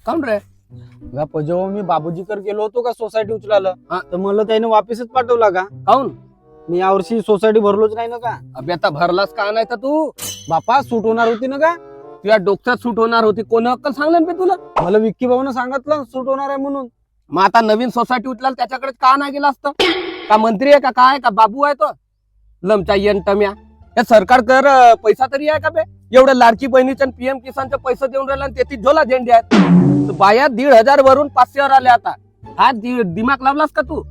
काऊन रे? जेव्हा मी बाबूजीकर गेलो होतो का सोसायटी उचलायला हा. तर मला त्याने वापिसच पाठवला का? काऊन? मी यावर्षी सोसायटी भरलोच नाही ना का? अबे आता भरलास का नाही तर तू? बापा सूट होणार होती ना का? तुझ्या डोक्यात सूट होणार होती. कोण अक्कल सांगलं बे तुला? मला विक्की भाऊन सांगितलं सूट होणार आहे म्हणून. मग आता नवीन सोसायटी उचलाल त्याच्याकडे का नाही गेला असतं? का मंत्री आहे का काय का बाबू आहे तो लमचा यंटम्या? या सरकार कर पैसा तरी आहे का बे? एवढं लाडकी बहिणीच्या पीएम किसानचे पैसे देऊन राहिला आणि ते झोला झेंडे आहेत. बाया 1,500 वरून 500 आले आता. हा दिमाग लावलास का तू?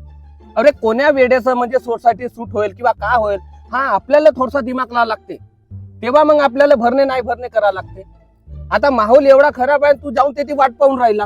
अरे कोण्या वेळेस म्हणजे सोसायटी सूट होईल किंवा का होईल हा आपल्याला थोडासा दिमाग लावा लागते. तेव्हा मग आपल्याला भरणे नाही भरणे करावं लागते. आता माहोल एवढा खराब आहे तू जाऊन त्याची वाट पाहून राहिला.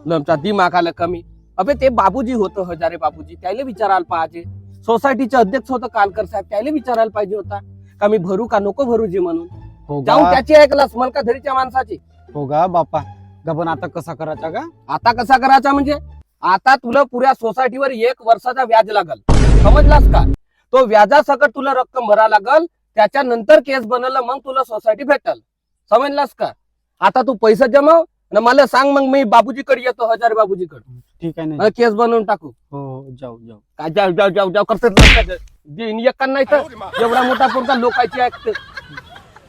लमचा दिमाग आलं कमी. अबे ते बाबूजी होतं हजारे बाबूजी त्याला विचारायला पाहिजे. सोसायटीचे अध्यक्ष होतं कालकर साहेब त्याला विचारायला पाहिजे होता का मी भरू का नको भरू जी म्हणून. हो जाऊन का? त्याची ऐकलास मलकाधरीच्या माणसाची. हो का बापा? का पण आता कसा करायचा का? आता कसा करायचा म्हणजे आता तुला पुऱ्या सोसायटीवर 1 वर्षाचा व्याज लागल. समजलास का? तो व्याजासकट तुला रक्कम भरा लागल. त्याच्यानंतर केस बनवलं मग तुला सोसायटी भेटल. समजलास का? आता तू पैसे जमाव आणि मला सांग मग मी बाबूजीकडे येतो हजारे बाबूजीकडे. ठीक आहे ना. केस बनवून टाकू. हो जाऊ जाऊ. काय जाऊ जाऊ जाऊ जाऊ करतात नाही तर एवढा मोठा पोरगा लोकांची ऐकते.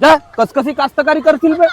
जा कसकशी कास्तकारी करतील बे.